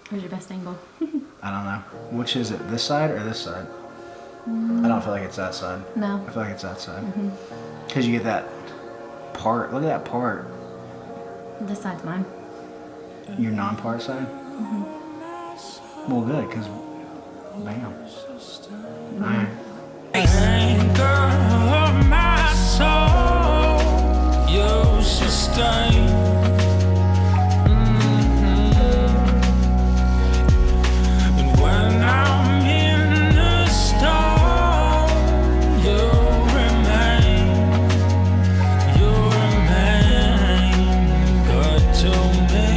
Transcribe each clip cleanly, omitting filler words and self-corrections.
Where's your best angle? I don't know. Which is it? This side or this side? I don't feel like it's that side. No. I feel like it's that side. Because you get that part. Look at that part. This side's mine. Your non-part side? Well, good, because bam. Alright. Anchor of my soul, you sustain. And when I'm in the storm, you remain good to me,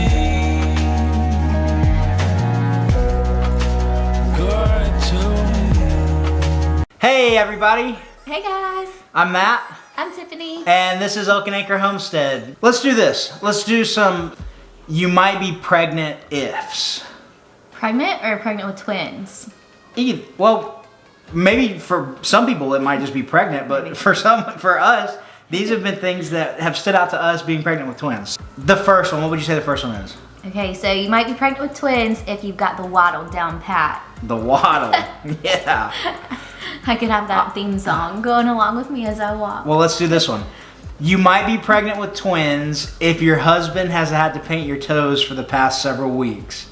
good to me. Hey, everybody. Hey guys, I'm Matt. I'm Tiffany. And this is Elk+Anchor Homestead. Let's do this. Let's do some you might be pregnant ifs. Pregnant or pregnant with twins? Well, maybe for some people it might just be pregnant, but for us, these have been things that have stood out to us being pregnant with twins. The first one, what would you say the first one is? Okay, so you might be pregnant with twins if you've got the waddle down pat. The waddle. Yeah. I could have that theme song going along with me as I walk. Well, let's do this one. You might be pregnant with twins if your husband has had to paint your toes for the past several weeks.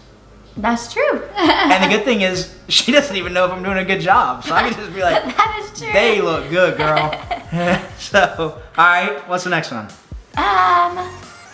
That's true. And the good thing is, she doesn't even know if I'm doing a good job. So I can just be like, that is true. they look good, girl. So, all right, what's the next one?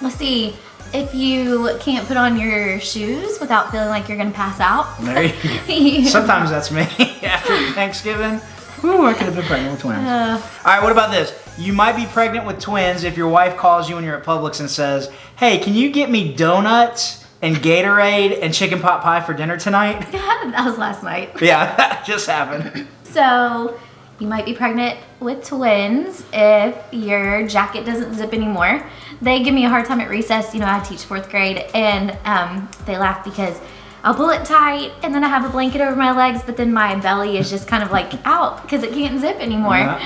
Let's see. If you can't put on your shoes without feeling like you're gonna pass out. There you go. Sometimes that's me. After Thanksgiving, ooh, I could have been pregnant with twins. All right, what about this? You might be pregnant with twins if your wife calls you when you're at Publix and says, hey, can you get me donuts and Gatorade and chicken pot pie for dinner tonight? That was last night. Yeah, that just happened. So, you might be pregnant with twins if your jacket doesn't zip anymore. They give me a hard time at recess. You know, I teach 4th grade, and they laugh because I'll pull it tight, and then I have a blanket over my legs, but then my belly is just kind of like out because it can't zip anymore.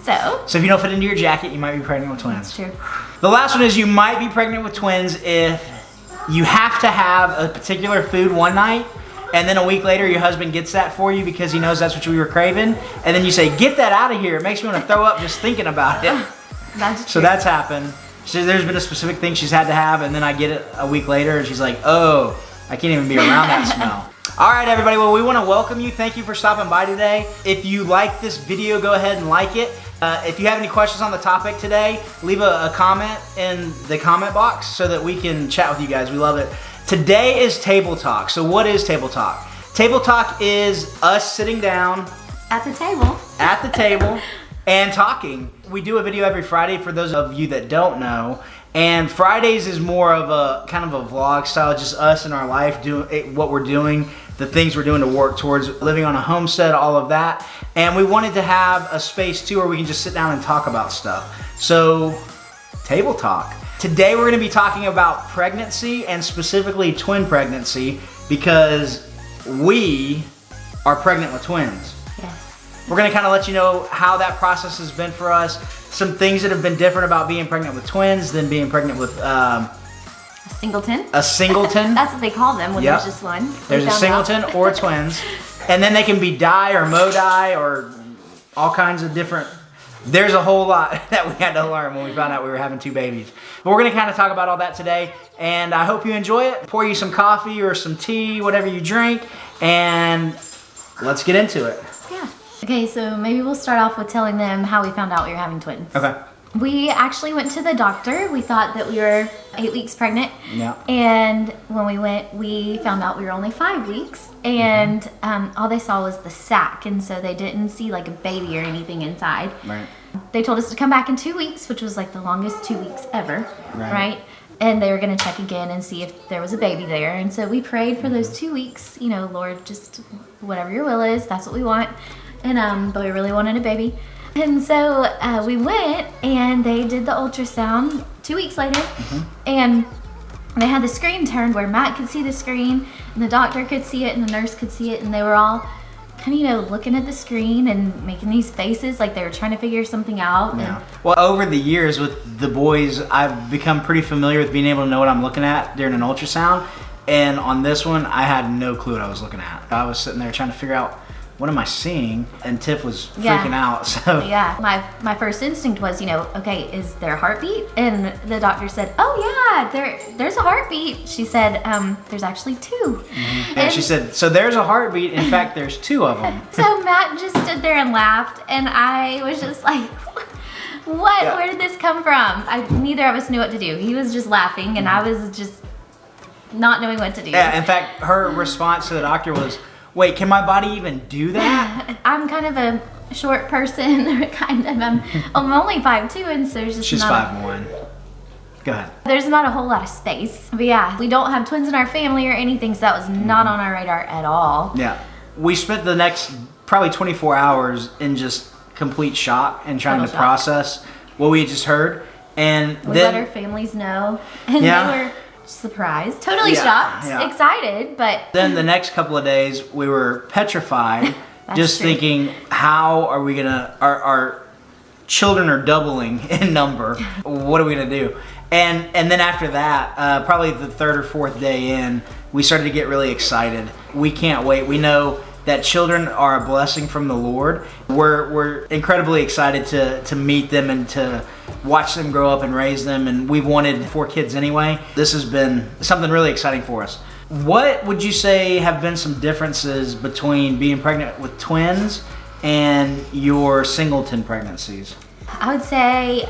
So if you don't fit into your jacket, you might be pregnant with twins. that's true. The last one is you might be pregnant with twins if you have to have a particular food one night, and then a week later your husband gets that for you because he knows that's what you were craving, and then you say, get that out of here. It makes me want to throw up just thinking about it. That's true. So that's happened. So there's been a specific thing she's had to have, and then I get it a week later, and she's like, oh, I can't even be around that smell. All right, everybody, well, we want to welcome you. Thank you for stopping by today. If you like this video, go ahead and like it. If you have any questions on the topic today, leave a comment in the comment box so that we can chat with you guys. We love it. Today is Table Talk. So what is Table Talk? Table Talk is us sitting down At the table. and talking. We do a video every Friday for those of you that don't know. And Fridays is more of a kind of a vlog style, just us in our life, doing what we're doing, the things we're doing to work towards living on a homestead, all of that. And we wanted to have a space too where we can just sit down and talk about stuff. So, Table Talk. Today we're going to be talking about pregnancy, and specifically twin pregnancy, because we are pregnant with twins. Yes. We're going to kind of let you know how that process has been for us, some things that have been different about being pregnant with twins than being pregnant with A singleton. a singleton. That's what they call them when there's just one. There's a singleton or twins. And then they can be di or modi or all kinds of different. There's a whole lot that we had to learn when we found out we were having 2 babies. But we're going to kind of talk about all that today, and I hope you enjoy it. Pour you some coffee or some tea, whatever you drink, and let's get into it. Yeah. Okay, so maybe we'll start off with telling them how we found out we were having twins. Okay. We actually went to the doctor. We thought that we were 8 weeks pregnant. Yeah. And when we went, we found out we were only 5 weeks. And all they saw was the sac. And so they didn't see like a baby or anything inside. Right. They told us to come back in 2 weeks, which was like the longest 2 weeks ever. Right. And they were going to check again and see if there was a baby there. And so we prayed for those 2 weeks. You know, Lord, just whatever your will is, that's what we want. And but we really wanted a baby. And so we went and they did the ultrasound 2 weeks later. And they had the screen turned where Matt could see the screen and the doctor could see it and the nurse could see it, and they were all kind of, you know, looking at the screen and making these faces like they were trying to figure something out. Yeah. And Well, over the years with the boys, I've become pretty familiar with being able to know what I'm looking at during an ultrasound. And on this one, I had no clue what I was looking at. I was sitting there trying to figure out, what am I seeing? And Tiff was freaking out. So yeah, my first instinct was, you know, okay, is there a heartbeat? And the doctor said, oh yeah, there's a heartbeat. She said, there's actually two. And she said, so there's a heartbeat. In fact, there's two of them. So Matt just stood there and laughed, and I was just like, what? Yeah. Where did this come from? Neither of us knew what to do. He was just laughing, and I was just not knowing what to do. Yeah, in fact, her response to the doctor was, wait, can my body even do that? I'm kind of a short person, kind of. I'm only 5'2", and so there's just She's not 5'1". Go ahead. there's not a whole lot of space. But yeah, we don't have twins in our family or anything, so that was not on our radar at all. Yeah. We spent the next probably 24 hours in just complete shock and trying Total to shock. process what we had just heard. And We let our then families know, and Yeah. they were surprised, totally Yeah, shocked, yeah. excited, but then the next couple of days we were petrified, That's just true. thinking, how are we gonna, our children are doubling in number. What are we gonna do? And then after that, probably the third or fourth day in, we started to get really excited. We can't wait. We know that children are a blessing from the Lord. We're incredibly excited to meet them and to watch them grow up and raise them. And we've wanted 4 kids anyway. This has been something really exciting for us. What would you say have been some differences between being pregnant with twins and your singleton pregnancies? I would say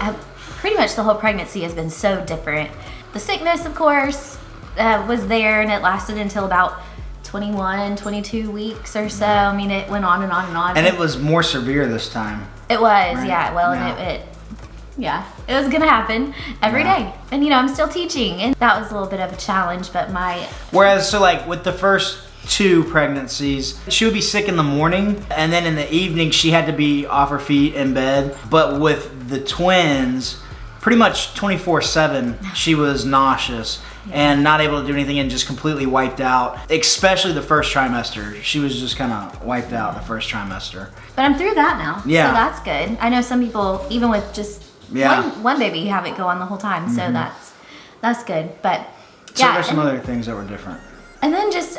pretty much the whole pregnancy has been so different. The sickness, of course, was there, and it lasted until about 21, 22 weeks or so. I mean, it went on and on and on. And it was more severe this time. It was, Right. yeah. Well, Yeah. and it was gonna happen every Yeah. day. And you know, I'm still teaching, and that was a little bit of a challenge. But Whereas, so like with the first 2 pregnancies, she would be sick in the morning, and then in the evening she had to be off her feet in bed. But with the twins, pretty much 24/7, she was nauseous and not able to do anything and just completely wiped out. Especially the first trimester, she was just kind of wiped out the first trimester. but I'm through that now. Yeah. So that's good. I know some people, even with just Yeah. one baby, have it go on the whole time. So that's good. But So yeah. there's some and- other things that were different. And then just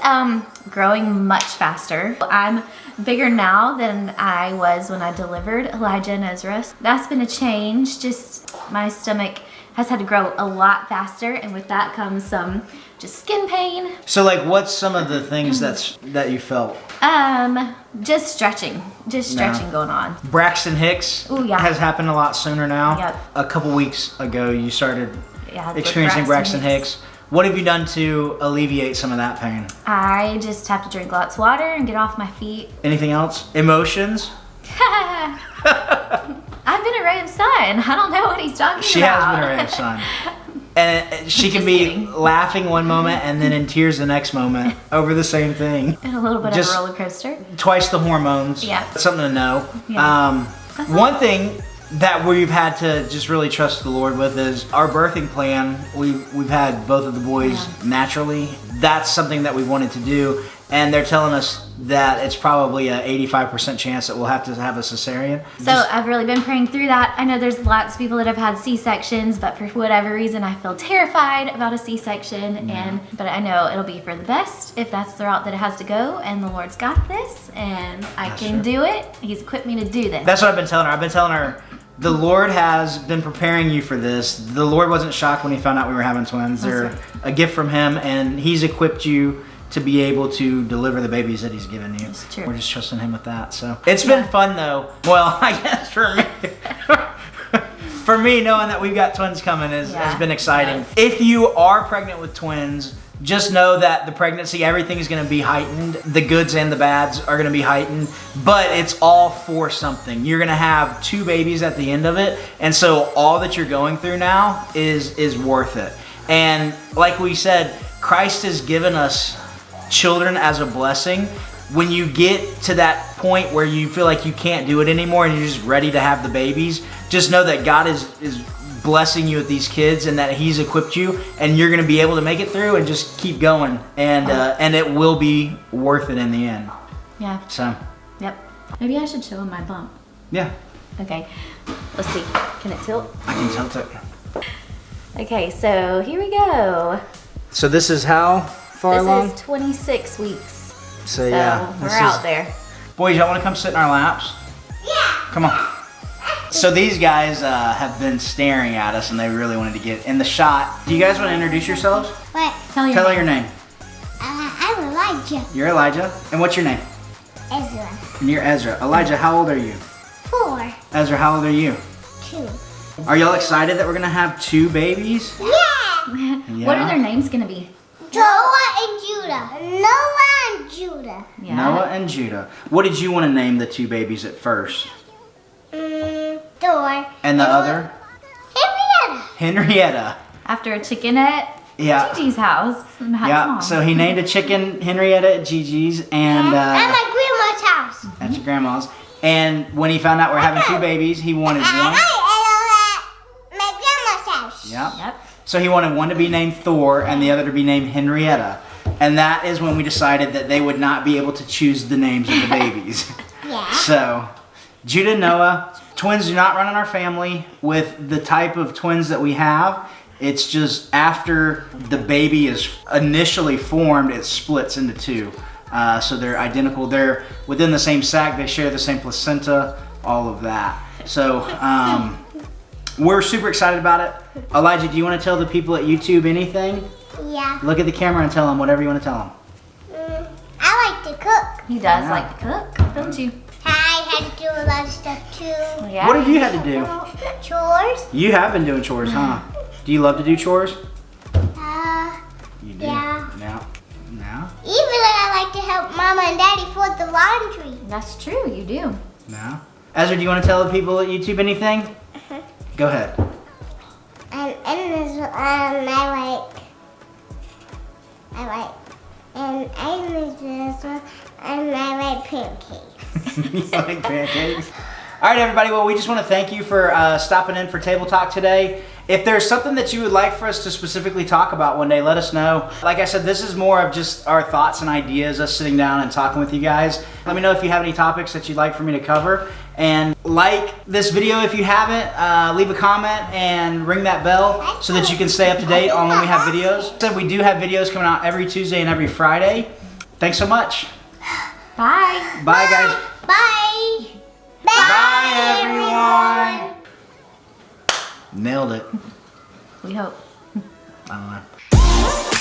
growing much faster. I'm bigger now than I was when I delivered Elijah and Ezra. That's been a change. Just my stomach has had to grow a lot faster, and with that comes some just skin pain. So like, what's some of the things that you felt? Just stretching going on. Braxton Hicks Ooh, yeah. has happened a lot sooner now. Yep. A couple weeks ago, you started Yeah, with experiencing Braxton Hicks. What have you done to alleviate some of that pain? I just have to drink lots of water and get off my feet. Anything else? Emotions? I've been a ray of sun. I don't know what he's talking She about. has been a ray of sun. And she can Just be kidding. laughing one moment and then in tears the next moment over the same thing. And a little bit Just- of a roller coaster. Twice the hormones. Yeah. That's something to know. Yeah. That's One thing that we've had to just really trust the Lord with is our birthing plan. We've had both of the boys naturally. That's something that we wanted to do, and they're telling us that it's probably a 85% chance that we'll have to have a cesarean. So I've really been praying through that. I know there's lots of people that have had C-sections, but for whatever reason, I feel terrified about a C-section. But I know it'll be for the best if that's the route that it has to go. And the Lord's got this, and I That's can true. do it. He's equipped me to do this. That's what I've been telling her. I've been telling her, the Lord has been preparing you for this. The Lord wasn't shocked when he found out we were having twins. They're right. a gift from him, and he's equipped you to be able to deliver the babies that he's given you. That's true. We're just trusting him with that. So it's been fun though. Well, I guess for me, for me, knowing that we've got twins coming has Yeah. been exciting. Yes. If you are pregnant with twins, just know that the pregnancy, everything is going to be heightened. The goods and the bads are going to be heightened, but it's all for something. You're going to have 2 babies at the end of it, and so all that you're going through now is worth it. And like we said, Christ has given us children as a blessing. When you get to that point where you feel like you can't do it anymore and you're just ready to have the babies, just know that God is blessing you with these kids and that he's equipped you, and you're going to be able to make it through and just keep going, and it will be worth it in the end. Yeah. So Maybe I should show him my bump. Yeah, Okay, let's see. Can it tilt? I can tilt it. Okay, so here we go. So this is how far This along? is 26 weeks. So yeah, we're this out is- there. Boys, y'all want to come sit in our laps? Yeah. Come on. So these guys have been staring at us and they really wanted to get in the shot. Do you guys want to introduce yourselves? What? Tell your Tell her name. your name. I'm Elijah. You're Elijah. And what's your name? Ezra. And you're Ezra. Elijah, how old are you? 4. Ezra, how old are you? 2. Are y'all excited that we're gonna have 2 babies? Yeah. What are their names gonna be? Noah and Judah. Noah and Judah. Yeah. Noah and Judah. What did you want to name the 2 babies at first? Thor. And the other? Henrietta. Henrietta. After a chicken at Yeah. Gigi's house. Matt's Yeah. mom. So he named a chicken Henrietta at Gigi's and At my grandma's house. at your grandma's. And when he found out we're having 2 babies, he wanted one. At my grandma's house. Yeah. Yep. So he wanted one to be named Thor and the other to be named Henrietta. And that is when we decided that they would not be able to choose the names of the babies. Yeah. So, Judah and Noah, twins do not run in our family with the type of twins that we have. It's just after the baby is initially formed, it splits into 2. So they're identical. They're within the same sac. They share the same placenta, all of that. So we're super excited about it. Elijah, do you want to tell the people at YouTube anything? Yeah. Look at the camera and tell them whatever you want to tell them. I like to cook. He does Yeah. like to cook, don't you? I had to do a lot of stuff too. Yeah. What have you had to do? Chores. You have been doing chores, huh? Do you love to do chores? You do? Yeah. No. No? Even I like to help Mama and Daddy fold the laundry. That's true, you do. No? Ezra, do you want to tell the people at YouTube anything? Go ahead. And this, and I like pancakes. You like pancakes? All right, everybody. Well, we just want to thank you for stopping in for Table Talk today. If there's something that you would like for us to specifically talk about one day, let us know. Like I said, this is more of just our thoughts and ideas, us sitting down and talking with you guys. Let me know if you have any topics that you'd like for me to cover. And like this video if you haven't, leave a comment and ring that bell so that you can stay up to date on when we have videos. So we do have videos coming out every Tuesday and every Friday. Thanks so much. Bye. Bye, guys. Bye. Bye, everyone. Nailed it. We hope. I don't know.